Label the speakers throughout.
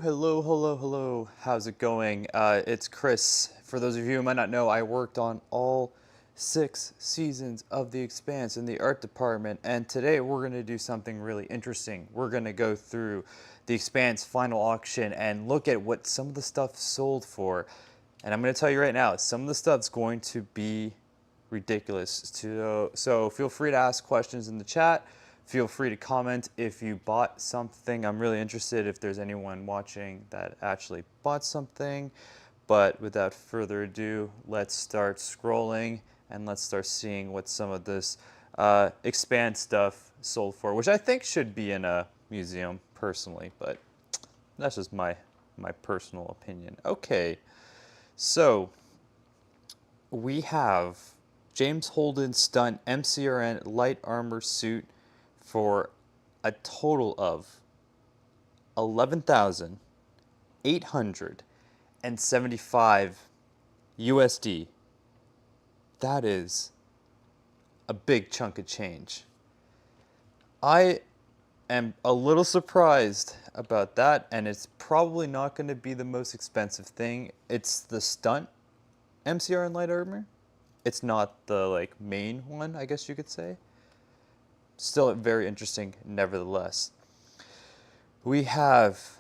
Speaker 1: Hello. How's it going? It's Chris. For those of you who might not know, I worked on all 6 seasons of The Expanse in the art department, and today we're going to do something really interesting. We're going to go through The Expanse final auction and look at what some of the stuff sold for. And I'm going to tell you right now, some of the stuff's going to be ridiculous. So feel free to ask questions in the chat. Feel free to comment if you bought something. I'm really interested if there's anyone watching that actually bought something. But without further ado, let's start scrolling and let's start seeing what some of this Expand stuff sold for, which I think should be in a museum personally, but that's just my personal opinion. Okay, so we have James Holden stunt MCRN light armor suit for a total of $11,875 USD. That is a big chunk of change. I am a little surprised about that, and it's probably not going to be the most expensive thing. It's the stunt MCRN light armor. It's not the main one, I guess you could say. Still very interesting, nevertheless. We have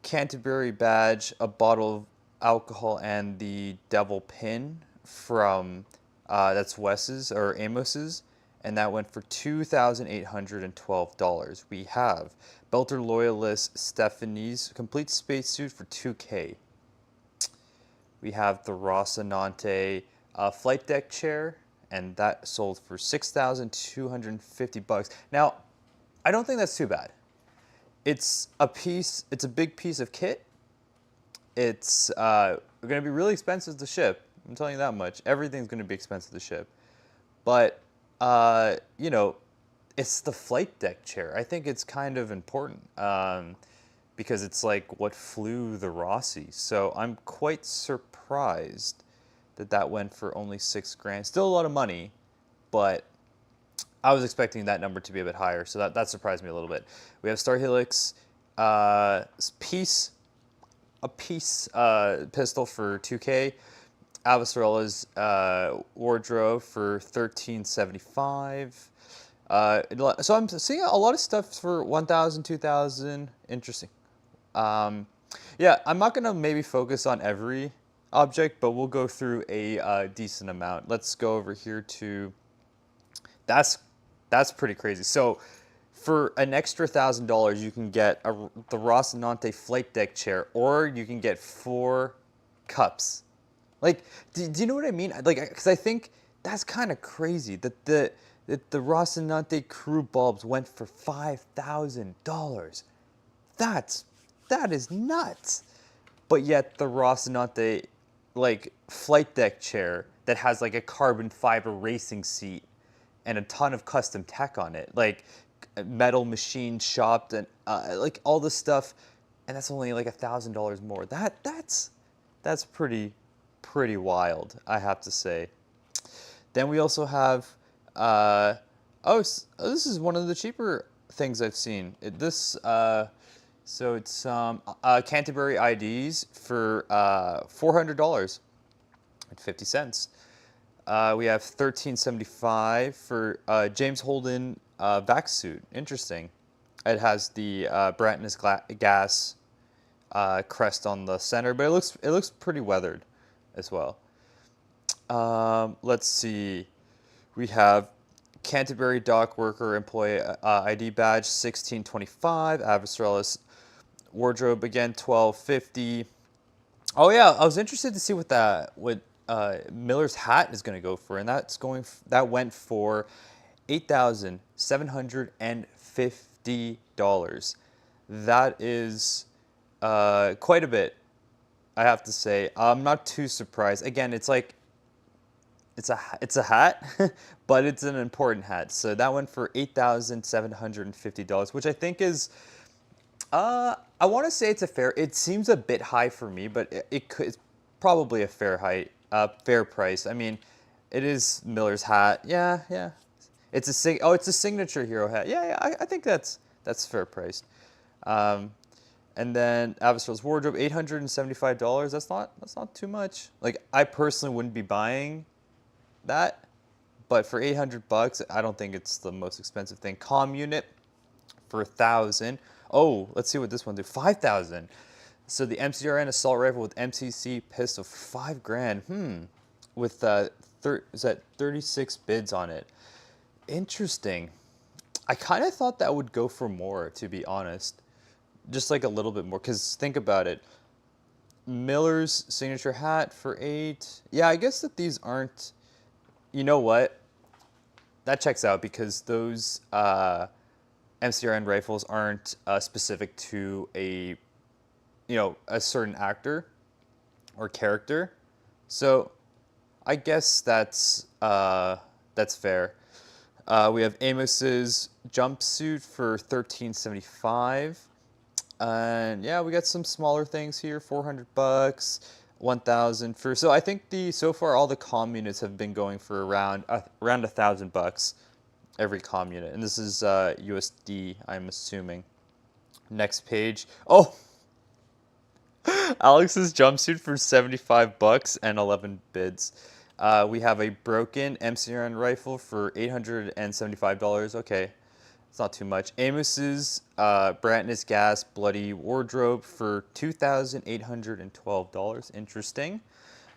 Speaker 1: Canterbury badge, a bottle of alcohol, and the devil pin from that's Wes's or Amos's, and that went for $2,812. We have Belter Loyalist Stephanie's complete spacesuit for $2K. We have the Rocinante flight deck chair, and that sold for $6,250. Now, I don't think that's too bad. It's a big piece of kit. It's going to be really expensive to ship. I'm telling you that much. Everything's going to be expensive to ship. But, it's the flight deck chair. I think it's kind of important because it's like what flew the Rossi. So I'm quite surprised that went for only $6,000. Still a lot of money, but I was expecting that number to be a bit higher, so that surprised me a little bit. We have Star Helix piece pistol for $2K. Avasarala's wardrobe for $1,375. So I'm seeing a lot of stuff for $1,000, $2,000. Interesting. Yeah, I'm not gonna maybe focus on every object, but we'll go through a decent amount. Let's go over here to, that's pretty crazy. So for an extra $1,000, you can get the Rocinante flight deck chair, or you can get 4 cups. Like, do you know what I mean? Because I think that's kind of crazy that the Rocinante crew bulbs went for $5,000. That is nuts. But yet the Rocinante flight deck chair that has a carbon fiber racing seat and a ton of custom tech on it, metal machine shopped and all this stuff, and that's only $1,000 more. That's pretty wild, I have to say. Then we also have this is one of the cheaper things I've seen. So it's Canterbury IDs for $400.50. We have $1,375 for James Holden vac suit. Interesting. It has the Brandness gas crest on the center, but it looks pretty weathered as well. Let's see. We have Canterbury dock worker employee ID badge $1,625. Avasarala's wardrobe again $1,250. Oh yeah, I was interested to see what Miller's hat is going to go for, and that went for $8,750. That is quite a bit, I have to say. I'm not too surprised. Again, it's a hat, but it's an important hat. So that went for $8,750, which I think is I want to say it's it seems a bit high for me, but it's probably a fair price. I mean, it is Miller's hat. Yeah. It's a signature hero hat. Yeah. I think that's fair priced. And And then Avasarala's wardrobe, $875. That's not too much. Like, I personally wouldn't be buying that, but for 800 bucks, I don't think it's the most expensive thing. Comm unit for 1,000. Oh, let's see what this one do. 5,000. So the MCRN assault rifle with MCC pistol for 5 grand. With is that 36 bids on it? Interesting. I kind of thought that would go for more, to be honest. Just like a little bit more, because think about it. Miller's signature hat for 8. Yeah, I guess that these aren't. You know what? That checks out because those MCRN rifles aren't specific to a a certain actor or character. So I guess that's fair. We have Amos's jumpsuit for $13.75. And yeah, we got some smaller things here, 400 bucks, 1,000 for. So I think so far all the comm units have been going for around $1,000 every comm unit, and this is USD, I'm assuming. Next page. Oh, Alex's jumpsuit for 75 bucks and 11 bids. We have a broken MCRN rifle for $875. Okay. It's not too much. Amos's Brantness Gas Bloody Wardrobe for $2,812. Interesting.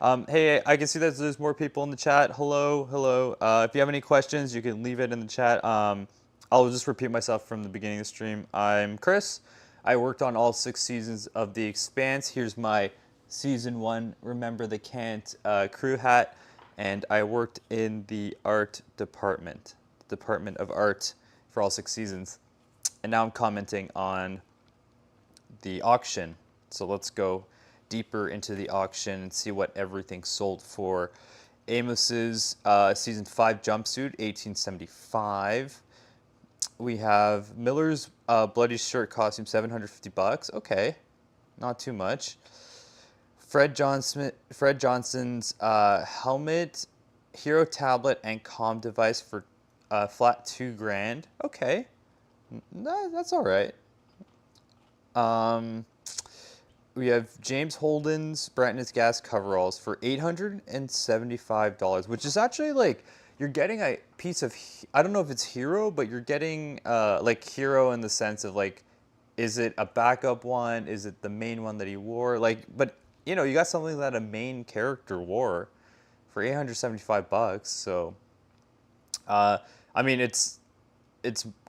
Speaker 1: Hey, I can see that there's more people in the chat. Hello, hello. If you have any questions, you can leave it in the chat. I'll just repeat myself from the beginning of the stream. I'm Chris. I worked on all 6 seasons of The Expanse. Here's my season 1 Remember the Can't crew hat. And I worked in the art department, Department of Art, for all 6 seasons. And now I'm commenting on the auction. So let's go deeper into the auction and see what everything sold for. Amos's season 5 jumpsuit, $18.75. We have Miller's bloody shirt costume, $750. Okay, not too much. Fred Johnson's helmet, hero tablet, and comm device for flat 2 grand. Okay, that's all right. We have James Holden's Brantness Gas coveralls for $875, which is actually like you're getting a piece of. I don't know if it's hero, but you're getting like hero in the sense of like, is it a backup one? Is it the main one that he wore? Like, but you got something that a main character wore for $875. So. I mean, it's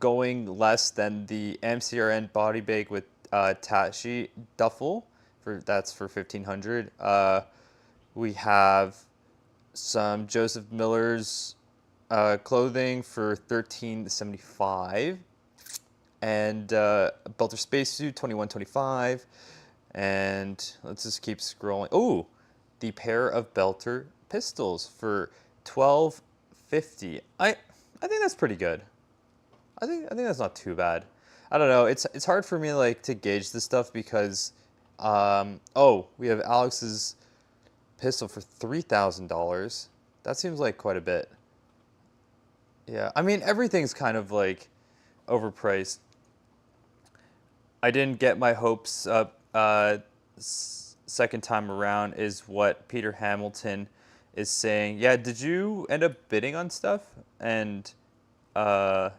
Speaker 1: going less than the MCRN body bag with Tashi duffel that's for $1,500. We have some Joseph Miller's clothing for $13.75, and Belter spacesuit $21.25, and let's just keep scrolling. Oh, the pair of Belter pistols for $12.50. I think that's pretty good. I think that's not too bad. I don't know. It's hard for me like to gauge this stuff because we have Alex's pistol for $3,000. That seems like quite a bit. Yeah, I mean everything's kind of like overpriced. I didn't get my hopes up second time around is what Peter Hamilton is saying. Yeah, did you end up bidding on stuff? And what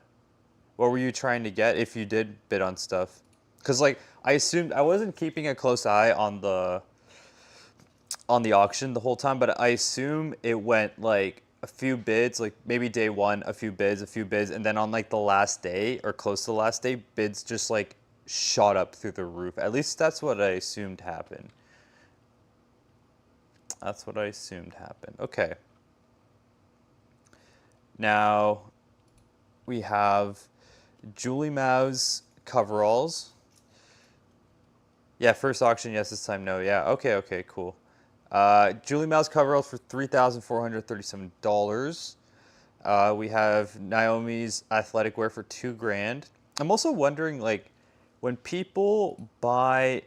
Speaker 1: were you trying to get if you did bid on stuff? Because like I assumed I wasn't keeping a close eye on the auction the whole time, but I assume it went like a few bids, like maybe day 1, a few bids, and then on like the last day or close to the last day, bids just like shot up through the roof. At least that's what I assumed happened. Okay. Now we have Julie Mao's coveralls. Yeah, first auction, yes, this time no. Yeah, okay, cool. Julie Mao's coveralls for $3,437. We have Naomi's athletic wear for $2 grand. I'm also wondering, like, when people buy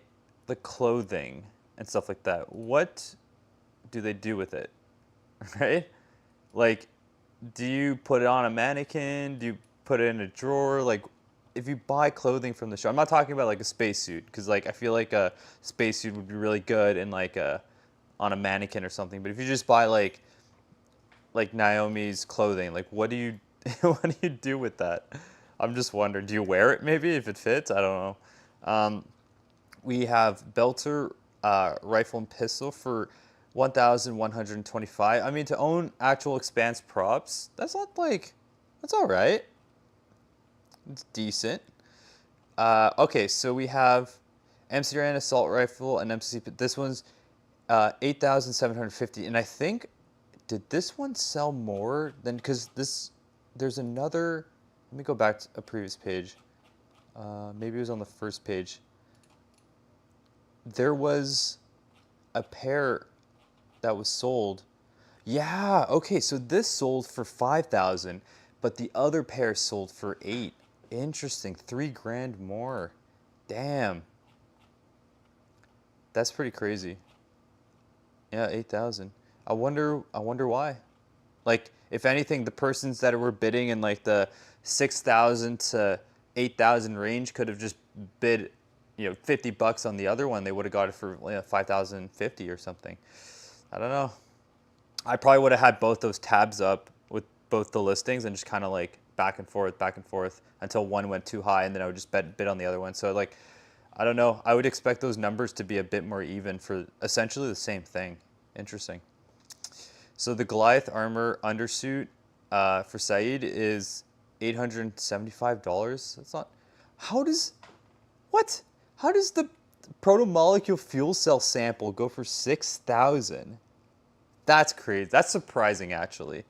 Speaker 1: the clothing and stuff like that, what do they do with it, right? Like, do you put it on a mannequin? Do you put it in a drawer? Like, if you buy clothing from the show, I'm not talking about like a spacesuit, because like I feel like a spacesuit would be really good in like on a mannequin or something. But if you just buy like Naomi's clothing, like what do you what do you do with that? I'm just wondering. Do you wear it maybe if it fits? I don't know. We have belter, rifle and pistol for 1,125. I mean, to own actual Expanse props, that's not like, that's all right. It's decent. Okay, so we have MC-Ran assault rifle and MCC. This one's 8,750, and I think, did this one sell more than, because there's another. Let me go back to a previous page. Maybe it was on the first page. There was a pair that was sold. Yeah, okay, so this sold for 5,000, but the other pair sold for 8. Interesting, $3,000 more. Damn. That's pretty crazy. Yeah, 8,000. I wonder why. Like, if anything, the persons that were bidding in like the 6,000 to 8,000 range could have just bid, $50 on the other one. They would have got it for 5,050 or something. I don't know. I probably would have had both those tabs up with both the listings and just kind of like back and forth until one went too high, and then I would just bid on the other one. So like, I don't know. I would expect those numbers to be a bit more even for essentially the same thing. Interesting. So the Goliath armor undersuit for Saeed is $875. That's not. How does the proto-molecule fuel cell sample go for 6,000? That's crazy. That's surprising, actually.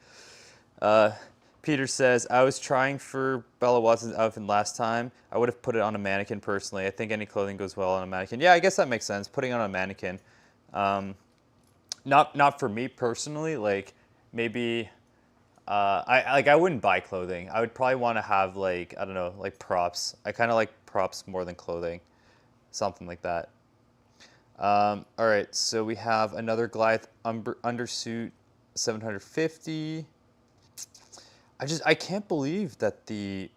Speaker 1: Peter says, I was trying for Bella Watson's outfit last time. I would have put it on a mannequin personally. I think any clothing goes well on a mannequin. Yeah, I guess that makes sense. Putting on a mannequin. Not for me personally. Like maybe I wouldn't buy clothing. I would probably want to have like, I don't know, like props. I kind of like props more than clothing. Something like that. All right, so we have another Goliath undersuit, 750. I can't believe that the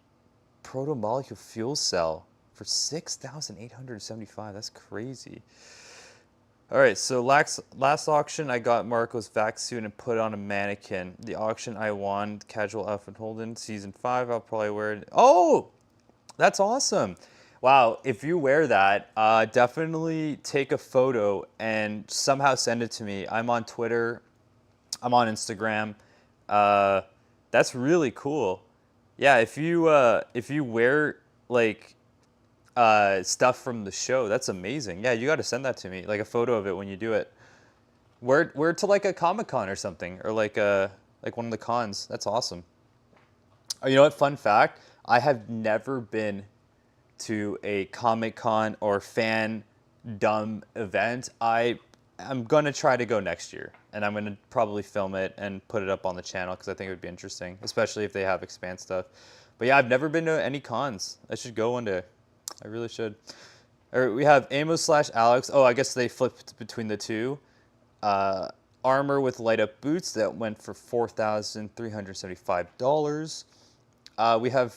Speaker 1: proto-molecule fuel cell for 6,875. That's crazy. All right, so last auction, I got Marco's vac suit and put on a mannequin. The auction I won, casual outfit Holden, season 5. I'll probably wear it. Oh, that's awesome. Wow, if you wear that, definitely take a photo and somehow send it to me. I'm on Twitter. I'm on Instagram. That's really cool. Yeah, if you wear like stuff from the show, that's amazing. Yeah, you got to send that to me, like a photo of it when you do it. Wear it to like a Comic-Con or something, or like one of the cons. That's awesome. Oh, you know what? Fun fact: I have never been to a Comic-Con or fandom event. I'm gonna try to go next year, and I'm gonna probably film it and put it up on the channel because I think it would be interesting, especially if they have Expanse stuff. But yeah, I've never been to any cons. I should go one day. I really should. All right, we have Amos/Alex. Oh, I guess they flipped between the two. Armor with light up boots that went for $4,375. We have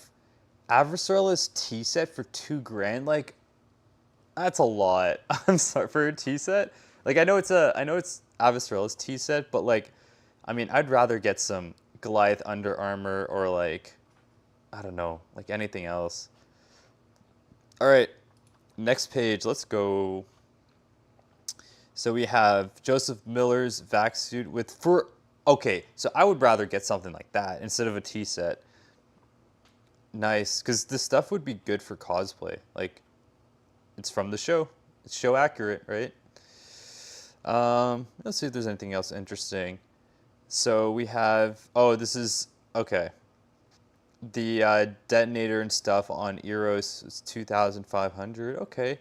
Speaker 1: Avasarala's tea set for $2,000. Like, that's a lot. I'm sorry, for a tea set. Like, I know it's Avasarala's tea set, but like, I mean, I'd rather get some Goliath Under Armour or like, I don't know, like anything else. All right, next page. Let's go. So we have Joseph Miller's vac suit okay, so I would rather get something like that instead of a tea set. Nice, because this stuff would be good for cosplay. Like, it's from the show. It's show accurate, right? Let's see if there's anything else interesting. So we have, this is, okay. The detonator and stuff on Eros is 2,500. Okay.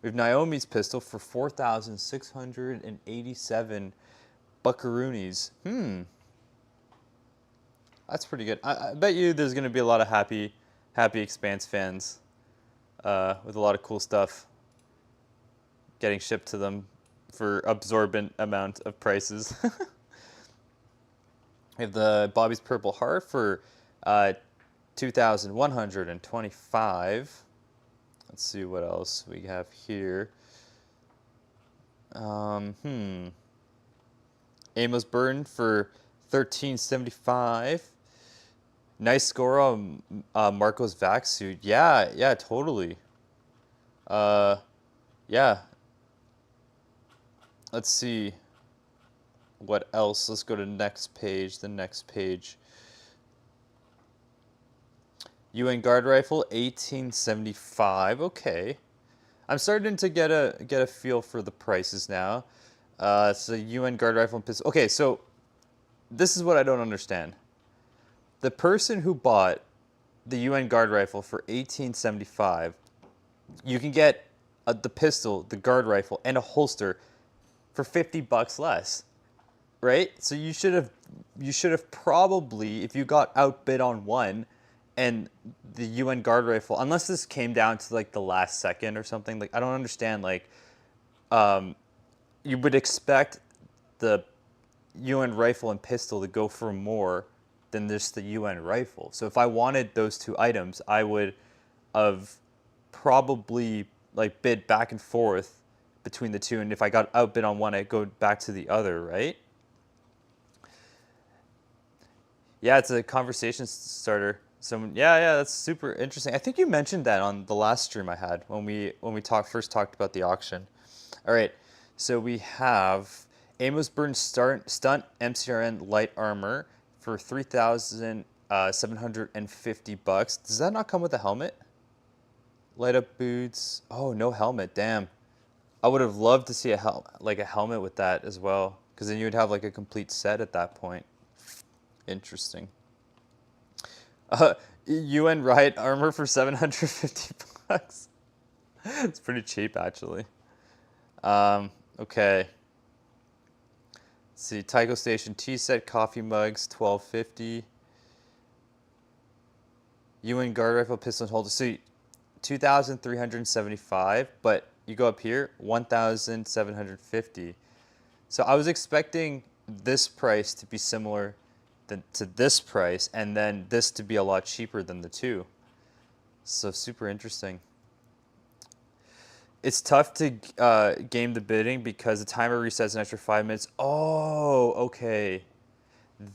Speaker 1: We have Naomi's pistol for 4,687 buckaroonies. That's pretty good. I bet you there's going to be a lot of happy Expanse fans with a lot of cool stuff getting shipped to them for absorbent amount of prices. We have the Bobby's Purple Heart for 2,125. Let's see what else we have here. Amos Burton for 1375. Nice score on Marco's vac suit. Yeah, yeah, totally. Yeah. Let's see what else. Let's go to next page. The next page. UN Guard Rifle, 1875. Okay. I'm starting to get a feel for the prices now. It's a UN Guard Rifle and pistol. Okay, so this is what I don't understand. The person who bought the UN Guard Rifle for 1875, you can get the pistol, the guard rifle, and a holster for $50 less, right? So you should have probably, if you got outbid on one, and the UN Guard Rifle, unless this came down to like the last second or something, like I don't understand. Like, you would expect the UN rifle and pistol to go for more than just the UN rifle. So if I wanted those two items, I would have probably like bid back and forth between the two, and if I got outbid on one, I'd go back to the other, right? Yeah, it's a conversation starter. So yeah, that's super interesting. I think you mentioned that on the last stream I had when we first talked about the auction. All right, so we have Amos Burton stunt MCRN light armor for $3,750. Does that not come with a helmet? Light up boots. Oh, no helmet. Damn. I would have loved to see a helmet with that as well, because then you would have like a complete set at that point. Interesting. UN riot armor for $750. It's pretty cheap, actually. Okay. Let's see, Tycho Station tea set, coffee mugs, $12.50. UN guard rifle, pistol and holder. See, 2,375, but you go up here, 1,750. So I was expecting this price to be similar to this price, and then this to be a lot cheaper than the two. So super interesting. It's tough to game the bidding because the timer resets an extra 5 minutes. Oh, okay.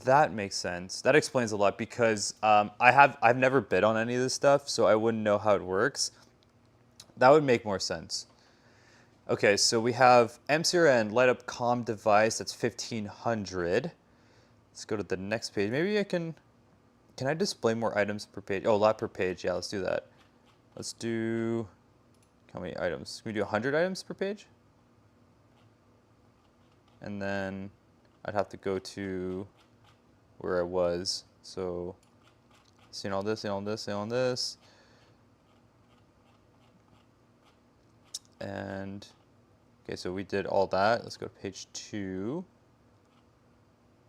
Speaker 1: That makes sense. That explains a lot because I've never bid on any of this stuff, so I wouldn't know how it works. That would make more sense. Okay, so we have MCRN light up comm device. That's 1,500. Let's go to the next page. Maybe I can I display more items per page? Oh, lot per page. Yeah, let's do that. Let's do, how many items? Can we do 100 items per page? And then I'd have to go to where I was. So, seeing all this, seeing all this, seeing all this. And, okay, so we did all that. Let's go to page 2.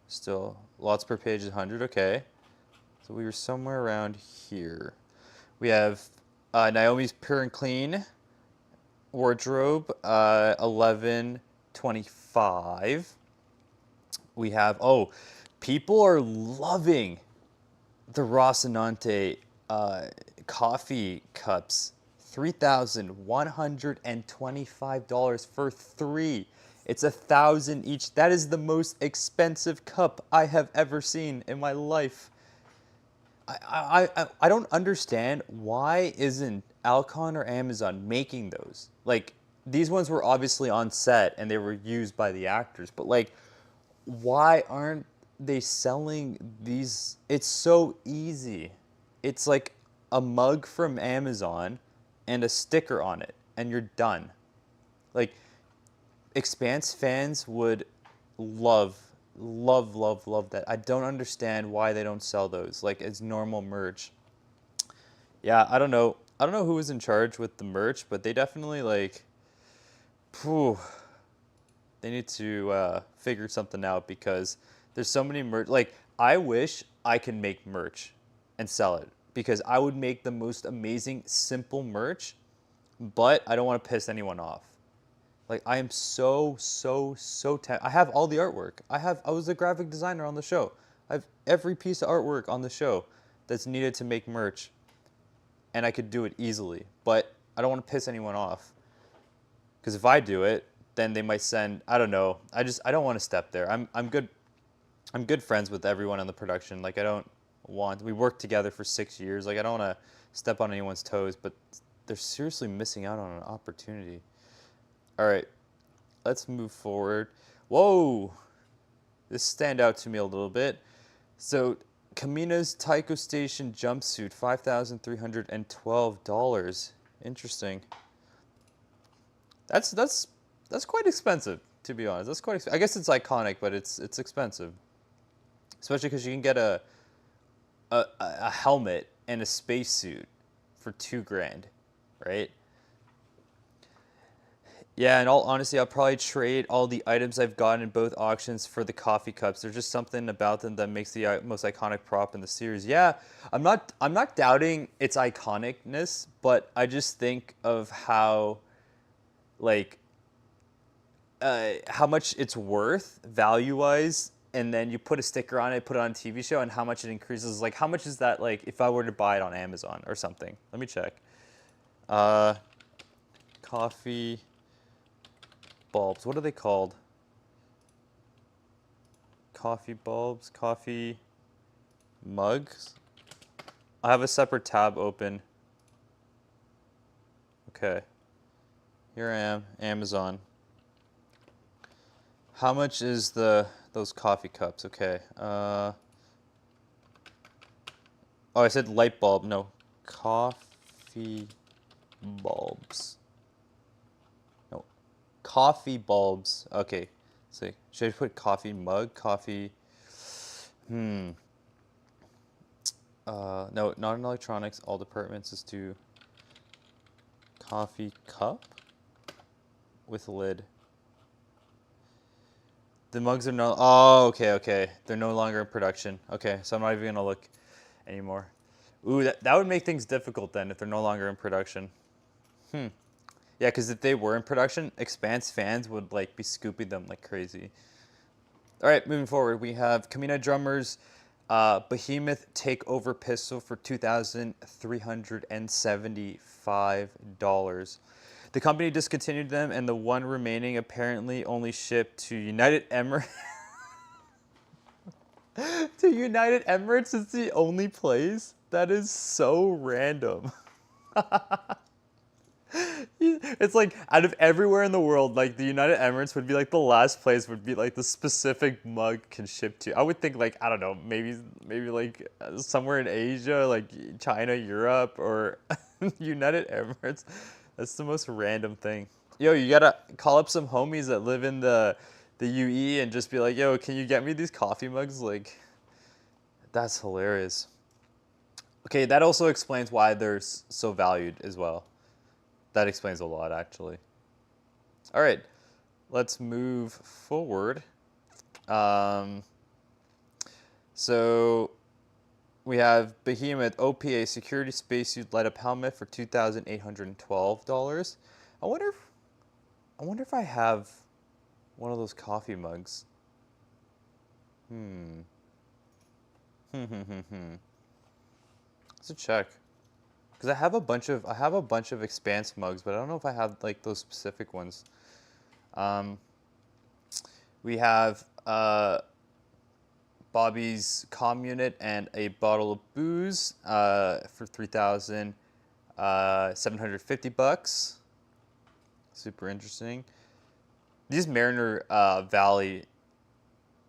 Speaker 1: Still, lots per page is 100, okay. So we were somewhere around here. We have Naomi's Pure and Clean wardrobe, 1125. We have, oh, people are loving the Rocinante coffee cups. $3,125 for 3. It's 1,000 each. That is the most expensive cup I have ever seen in my life. I don't understand, why isn't Alcon or Amazon making those? Like, these ones were obviously on set and they were used by the actors, but like, why aren't they selling these? It's so easy. It's like a mug from Amazon and a sticker on it, and you're done. Like, Expanse fans would love that. I don't understand why they don't sell those like as normal merch. Yeah, I don't know who was in charge with the merch, but they definitely like, they need to figure something out because there's so many merch. Like, I wish I could make merch and sell it because I would make the most amazing, simple merch, but I don't want to piss anyone off. Like, I am so I have all the artwork. I was a graphic designer on the show. I have every piece of artwork on the show that's needed to make merch, and I could do it easily. But I don't want to piss anyone off, because if I do it, then they might send, I don't know. I don't want to step there. I'm good friends with everyone on the production. Like, I don't want, we worked together for 6 years. Like, I don't want to step on anyone's toes, but they're seriously missing out on an opportunity. All right, let's move forward. Whoa, this stand out to me a little bit. So Kamina's Taiko Station jumpsuit, $5,312. Interesting. That's quite expensive, to be honest. That's quite. I guess it's iconic, but it's expensive, especially because you can get a helmet and a spacesuit for $2,000, right? Yeah, in all honesty, I'll probably trade all the items I've gotten in both auctions for the coffee cups. There's just something about them that makes the most iconic prop in the series. Yeah, I'm not doubting its iconicness, but I just think of how, like, how much it's worth value-wise, and then you put a sticker on it, put it on a TV show, and how much it increases. Like, how much is that, like, if I were to buy it on Amazon or something? Let me check. Coffee bulbs. What are they called? Coffee bulbs? Coffee mugs? I have a separate tab open. Okay. Here I am, Amazon. How much is those coffee cups? Okay. Oh, I said light bulb. No, coffee bulbs. No, coffee bulbs. Okay. See, should I put coffee mug? Coffee. No, not in electronics. All departments is to coffee cup with lid. The mugs are no. Oh, okay. They're no longer in production. Okay, so I'm not even gonna look anymore. Ooh, that would make things difficult then if they're no longer in production. Yeah, because if they were in production, Expanse fans would like be scooping them like crazy. All right, moving forward, we have Kamina Drummers Behemoth Takeover Pistol for $2,375. The company discontinued them, and the one remaining apparently only shipped to United Emirates. To United Emirates is the only place? That is so random. It's like out of everywhere in the world, like the United Emirates would be like the last place would be like the specific mug can ship to. I would think like, I don't know, maybe like somewhere in Asia, like China, Europe, or United Emirates. That's the most random thing. Yo, you gotta call up some homies that live in the UE and just be like, yo, can you get me these coffee mugs? Like, that's hilarious. Okay, that also explains why they're so valued as well. That explains a lot, actually. All right, let's move forward. So we have Behemoth OPA Security Spacesuit Light Up Helmet for $2,812. I wonder if I have one of those coffee mugs. Let's check. Because I have a bunch of Expanse mugs, but I don't know if I have like those specific ones. We have Bobby's comm unit and a bottle of booze for $3,750. Super interesting. These Mariner Valley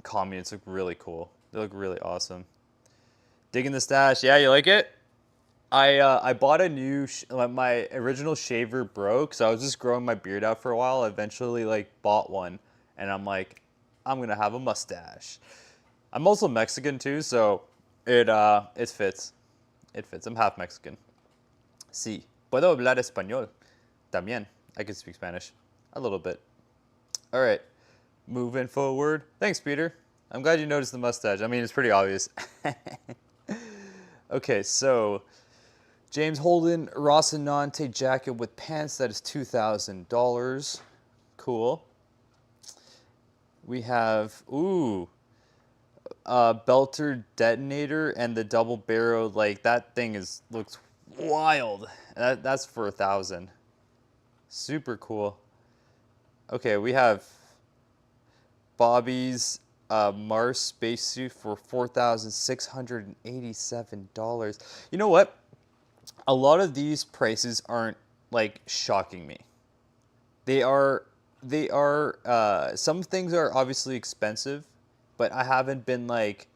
Speaker 1: comm units look really cool. They look really awesome. Digging the stash. Yeah, you like it? I bought a new, my original shaver broke, so I was just growing my beard out for a while. I eventually like bought one, and I'm like, I'm gonna have a mustache. I'm also Mexican too, so it fits. It fits. I'm half Mexican. Sí. Puedo hablar español. También. I can speak Spanish. A little bit. All right. Moving forward. Thanks, Peter. I'm glad you noticed the mustache. I mean, it's pretty obvious. Okay, so James Holden Rocinante jacket with pants. That is $2,000. Cool. We have, ooh, belter detonator and the double barrel, like that thing looks wild. That's for 1,000. Super cool. Okay, we have Bobby's Mars spacesuit for $4,687. You know what? A lot of these prices aren't like shocking me. They are some things are obviously expensive, but I haven't been like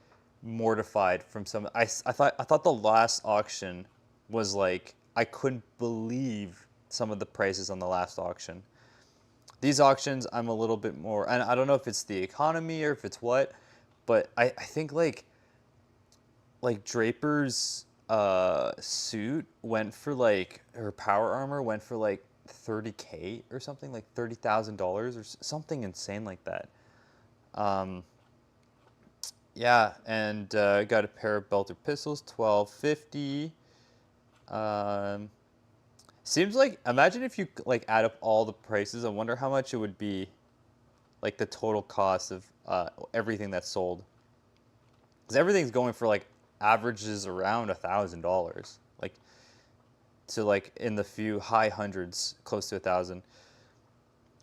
Speaker 1: mortified from some. I thought the last auction was like I couldn't believe some of the prices on the last auction. These auctions, I'm a little bit more, and I don't know if it's the economy or if it's what, but I think like Draper's suit went for like her power armor went for like 30K or something, like $30,000 or something insane like that. Um, yeah, and got a pair of belter pistols, 1250. Um, Seems like, imagine if you like add up all the prices. I wonder how much it would be, like the total cost of everything that's sold. Because everything's going for like averages around $1,000, like to like in the few high hundreds, close to 1,000.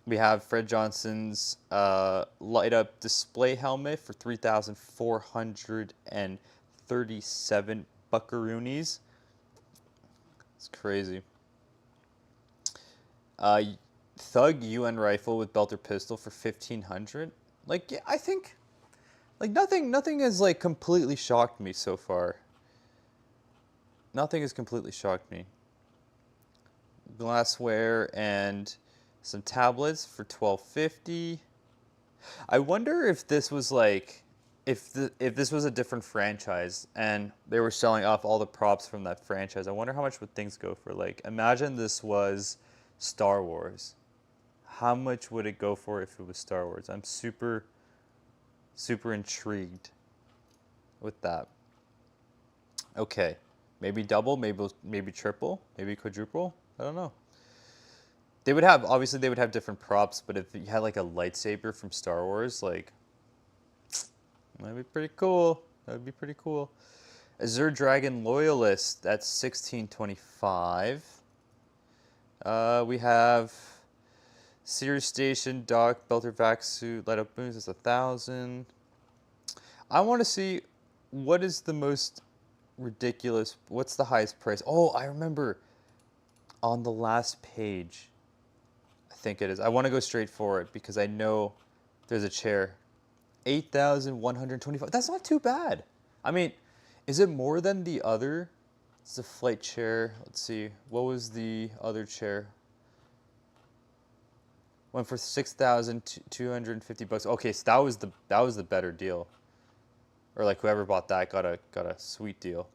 Speaker 1: We have Fred Johnson's light up display helmet for 3,437 buckaroonies. It's crazy. Thug UN rifle with belter pistol for 1,500. Like, yeah, I think like nothing has like completely shocked me so far. Nothing has completely shocked me. Glassware and some tablets for 1,250. I wonder if this was like if this was a different franchise and they were selling off all the props from that franchise. I wonder how much would things go for. Like, imagine this was Star Wars. How much would it go for if it was Star Wars? I'm super intrigued with that. Okay, maybe double, maybe triple, maybe quadruple. I don't know. They would have, obviously they would have different props, but if you had like a lightsaber from Star Wars, like that'd be pretty cool. That would be pretty cool. Azure Dragon Loyalist, that's 1625. We have Sears Station Dock Belter Vac Suit Light Up Booms, that's 1,000. I want to see what is the most ridiculous. What's the highest price? Oh, I remember on the last page. I think it is. I want to go straight for it because I know there's a chair. 8,125. That's not too bad. I mean, is it more than the other? It's a flight chair. Let's see. What was the other chair? Went for 6,250 bucks. Okay, so that was the better deal. Or like whoever bought that got a sweet deal.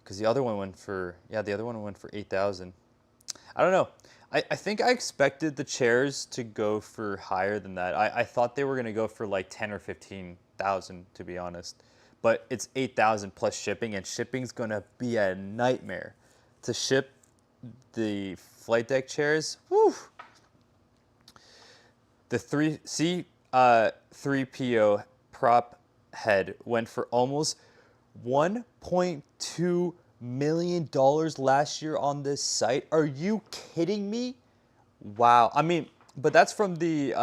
Speaker 1: Because the other one went for 8,000. I don't know. I think I expected the chairs to go for higher than that. I thought they were gonna go for like 10 or 15,000 to be honest. But it's 8,000 plus shipping, and shipping's gonna be a nightmare. To ship the flight deck chairs, whew. The 3PO prop head went for almost $1.2 million last year on this site. Are you kidding me? Wow. I mean, but that's from the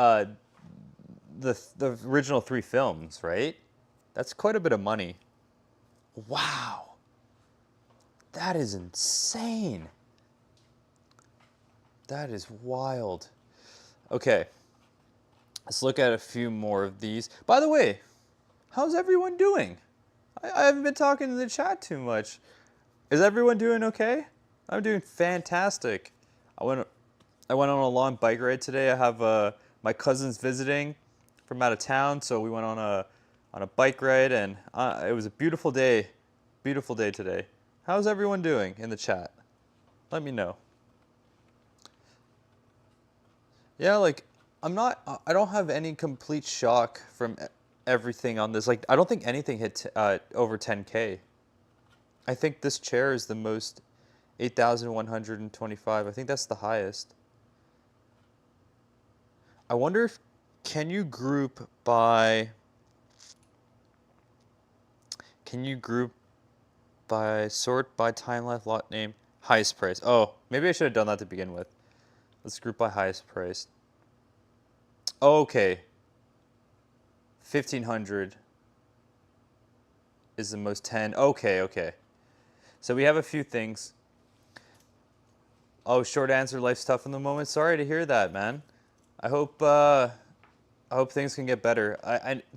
Speaker 1: original 3 films, right? That's quite a bit of money. Wow. That is insane. That is wild. Okay. Let's look at a few more of these. By the way, how's everyone doing? I haven't been talking in the chat too much. Is everyone doing okay? I'm doing fantastic. I went on a long bike ride today. I have my cousins visiting from out of town, so we went on a bike ride, and it was a beautiful day. Beautiful day today. How's everyone doing in the chat? Let me know. Yeah, like I don't have any complete shock from everything on this. Like, I don't think anything hit over 10K. I think this chair is the most, 8,125. I think that's the highest. I wonder if, can you group by Can you group by sort by time life lot name highest price? Oh, maybe I should have done that to begin with. Let's group by highest price. Okay. 1500 is the most 10. Okay, okay. So we have a few things. Oh, short answer, life's tough in the moment. Sorry to hear that, man. I hope things can get better.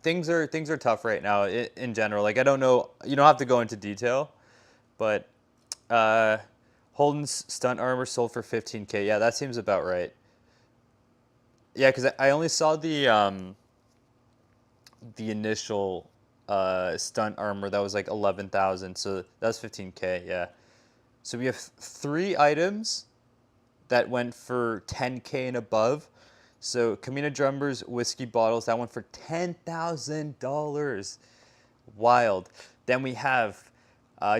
Speaker 1: Things are tough right now in general. Like I don't know, you don't have to go into detail, but uh, Holden's stunt armor sold for 15K. Yeah, that seems about right. Yeah, because I only saw the initial stunt armor that was like 11,000, so that's 15K. Yeah. So we have 3 items that went for 10K and above. So Camino Drummers whiskey bottles, that went for $10,000. Wild. Then we have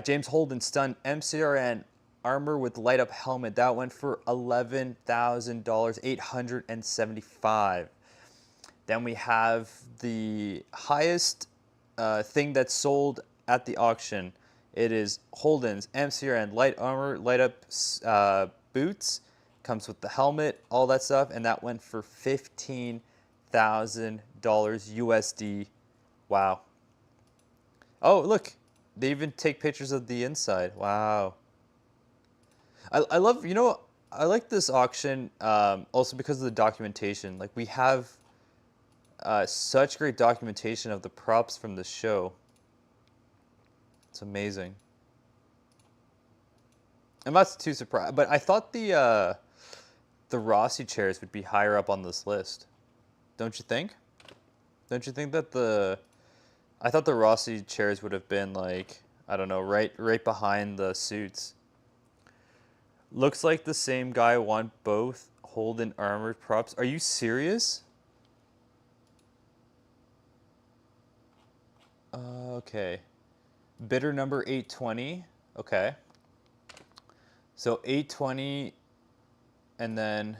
Speaker 1: James Holden stunt MCRN armor with light up helmet. That went for $11,000, 875. Then we have the highest thing that's sold at the auction. It is Holden's MCRN light armor, light up boots. Comes with the helmet, all that stuff, and that went for $15,000 USD. Wow. Oh, look, they even take pictures of the inside. Wow. I love, I like this auction also because of the documentation. Like, we have such great documentation of the props from the show. It's amazing. I'm not too surprised, but I thought the Rossi chairs would be higher up on this list. Don't you think? Don't you think that I thought the Rossi chairs would have been like, I don't know, right behind the suits. Looks like the same guy won both Holden armored props. Are you serious? Okay. Bidder number 820. Okay. So 820 and then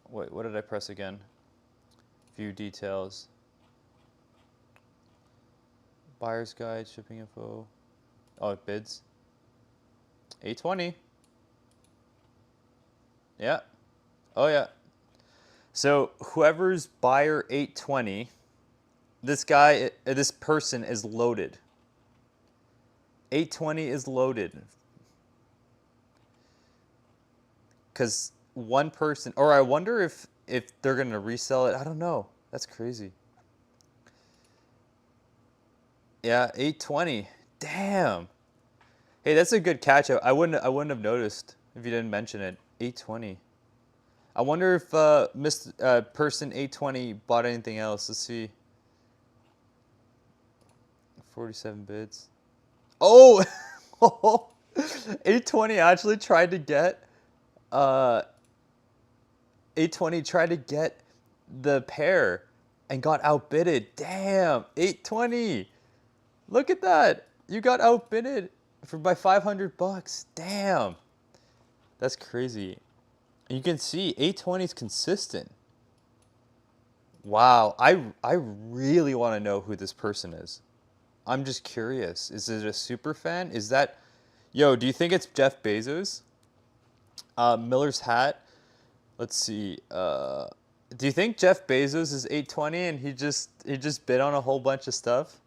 Speaker 1: wait, what did I press again? View details. Buyer's guide, shipping info. Oh, it bids. 820. Yeah. Oh yeah. So whoever's buyer 820, this person is loaded. 820 is loaded. Because one person, or I wonder if they're going to resell it. I don't know. That's crazy. Yeah, 820. Damn. Hey, that's a good catch. I wouldn't have noticed if you didn't mention it. 820. I wonder if person 820 bought anything else. Let's see. 47 bids. Oh, 820 actually tried to get 820 tried to get the pair and got outbidded. Damn, 820. Look at that. You got outbidded by $500. Damn. That's crazy. You can see 820 is consistent. Wow, I really want to know who this person is. I'm just curious. Is it a super fan? Is that, yo, do you think it's Jeff Bezos? Miller's hat. Let's see. Do you think Jeff Bezos is 820 and he just bid on a whole bunch of stuff?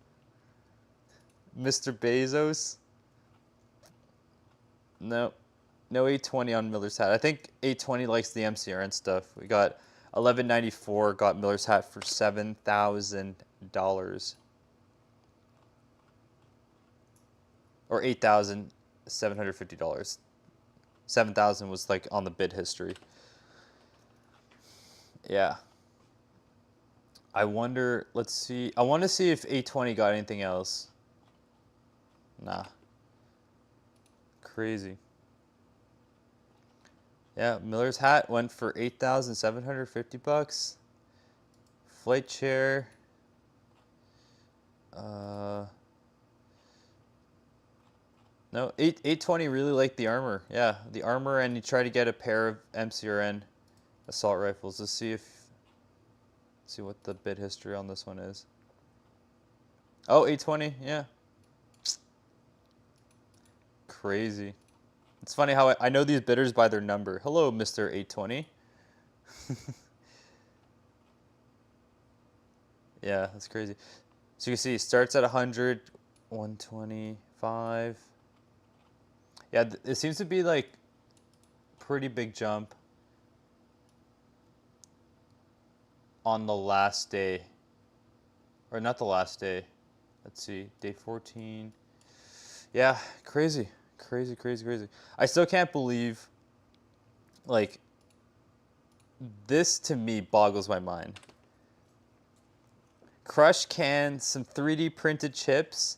Speaker 1: Mr. Bezos? No. No 820 on Miller's hat. I think 820 likes the MCRN stuff. We got 1194, got Miller's hat for $7,000. Or $8,750. 7,000 was like on the bid history. Yeah. I wonder, let's see. I want to see if 820 got anything else. Nah. Crazy. Yeah, Miller's hat went for $8,750. Flight chair. No, 820 really liked the armor. Yeah, the armor, and he tried to get a pair of MCRN assault rifles. Let's see if See what the bid history on this one is. Oh, 820, yeah. Crazy. It's funny how I know these bidders by their number. Hello, Mr. 820. Yeah, that's crazy. So you can see it starts at 100, 125. Yeah, it seems to be like pretty big jump on the last day. Or not the last day. Let's see, day 14. Yeah, crazy. Crazy, crazy, crazy. I still can't believe, like, this to me boggles my mind. Crush cans, some 3D printed chips,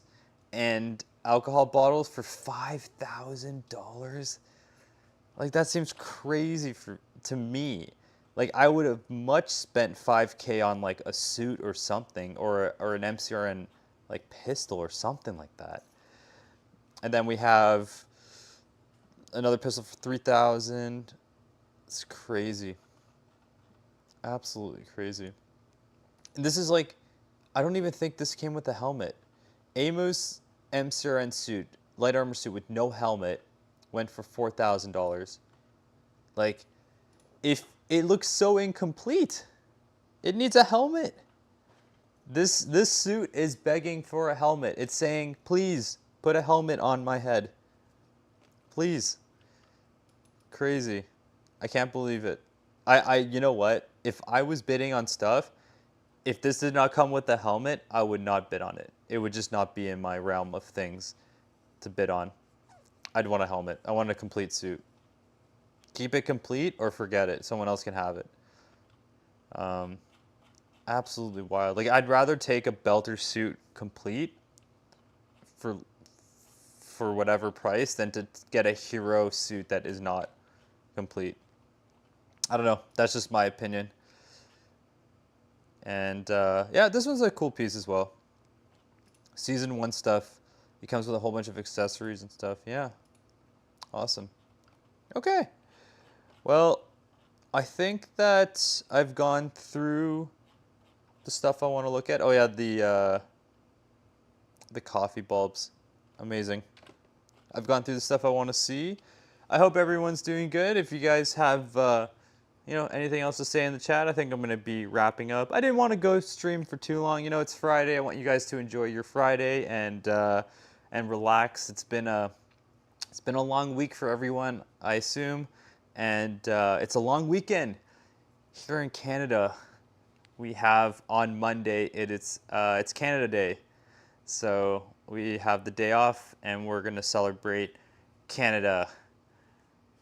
Speaker 1: and alcohol bottles for $5,000. Like, that seems crazy to me. Like, I would have much spent $5K on like a suit or something, or an MCRN like pistol or something like that. And then we have another pistol for 3,000. It's crazy. Absolutely crazy. And this is like, I don't even think this came with a helmet. Amos MCRN suit, light armor suit with no helmet, went for $4,000. Like, if it looks so incomplete, it needs a helmet. This suit is begging for a helmet. It's saying, please put a helmet on my head. Please. Crazy. I can't believe it. You know what? If I was bidding on stuff, if this did not come with a helmet, I would not bid on it. It would just not be in my realm of things to bid on. I'd want a helmet. I want a complete suit. Keep it complete or forget it. Someone else can have it. Absolutely wild. Like, I'd rather take a belter suit complete for whatever price than to get a hero suit that is not complete. I don't know. That's just my opinion. And yeah, this one's a cool piece as well. Season 1 stuff. It comes with a whole bunch of accessories and stuff. Yeah. Awesome. Okay. Well, I think that I've gone through the stuff I want to look at. Oh yeah, the coffee bulbs. Amazing. I've gone through the stuff I want to see. I hope everyone's doing good. If you guys have anything else to say in the chat, I think I'm going to be wrapping up. I didn't want to go stream for too long. You know, it's Friday. I want you guys to enjoy your Friday and relax. It's been a long week for everyone, I assume, and it's a long weekend here in Canada. We have on Monday. It's Canada Day, so we have the day off, and we're gonna celebrate Canada.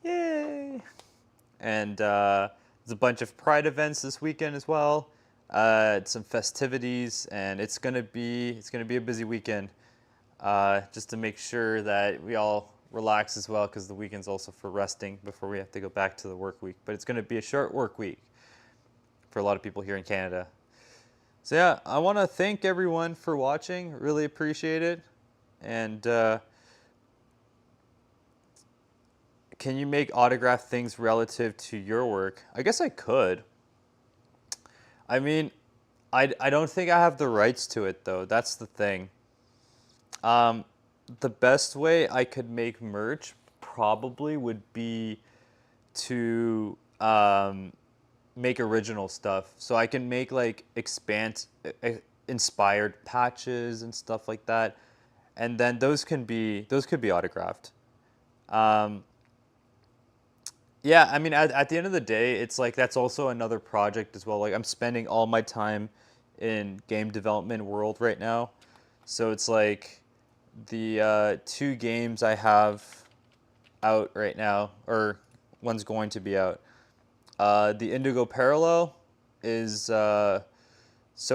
Speaker 1: Yay! And there's a bunch of Pride events this weekend as well. Some festivities, and it's gonna be a busy weekend. Just to make sure that we all relax as well, because the weekend's also for resting before we have to go back to the work week. But it's gonna be a short work week for a lot of people here in Canada. So yeah, I want to thank everyone for watching. Really appreciate it. And can you make autograph things relative to your work? I guess I could. I mean, I don't think I have the rights to it, though. That's the thing. The best way I could make merch probably would be to make original stuff. So I can make like Expanse inspired patches and stuff like that, and then those could be autographed. Yeah, I mean, at the end of the day, it's like that's also another project as well. Like, I'm spending all my time in game development world right now, so it's like the 2 games I have out right now, or one's going to be out. The Indigo Parallel is so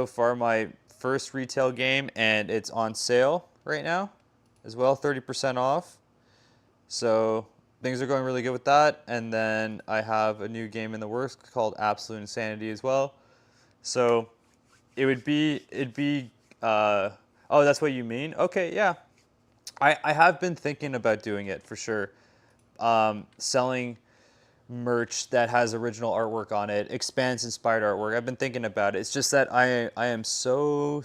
Speaker 1: far my first retail game, and it's on sale right now as well, 30% off. So things are going really good with that. And then I have a new game in the works called Absolute Insanity as well. So it'd be oh, that's what you mean? Okay, yeah. I have been thinking about doing it for sure. Selling merch that has original artwork on it, Expanse inspired artwork. I've been thinking about it. It's just that I am so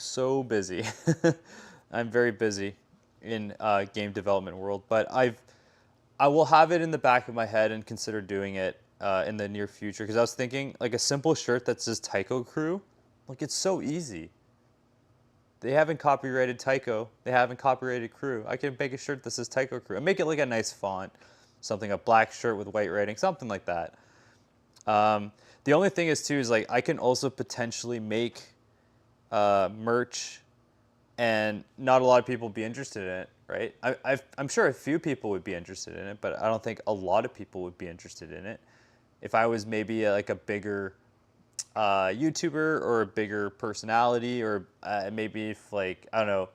Speaker 1: busy. I'm very busy in game development world, but I will have it in the back of my head and consider doing it in the near future, because I was thinking like a simple shirt that says Tycho Crew, like it's so easy. They haven't copyrighted Tycho. They haven't copyrighted Crew. I can make a shirt that says Tycho Crew and make it like a nice font, something, a black shirt with white writing, something like that. The only thing is too is like I can also potentially make merch, and not a lot of people be interested in it, right? I'm sure a few people would be interested in it, but I don't think a lot of people would be interested in it. If I was maybe like a bigger YouTuber or a bigger personality, or maybe if like, I don't know,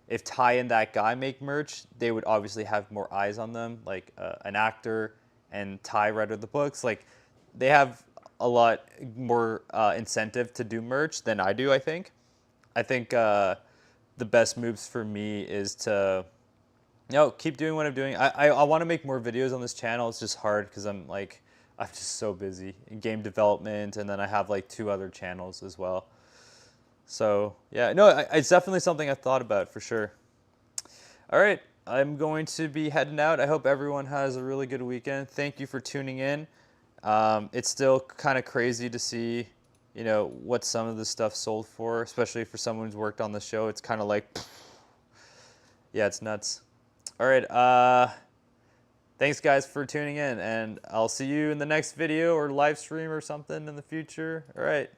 Speaker 1: if Ty and that guy make merch, they would obviously have more eyes on them, like an actor and Ty writer the books. Like they have a lot more incentive to do merch than I do, I think. I think the best moves for me is to, keep doing what I'm doing. I want to make more videos on this channel. It's just hard because I'm just so busy in game development, and then I have like 2 other channels as well. So yeah, no, it's definitely something I've thought about for sure. All right, I'm going to be heading out. I hope everyone has a really good weekend. Thank you for tuning in. It's still kind of crazy to see, what some of this stuff sold for, especially for someone who's worked on the show. It's kind of like, yeah, it's nuts. All right, thanks guys for tuning in, and I'll see you in the next video or live stream or something in the future. All right,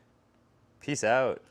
Speaker 1: peace out.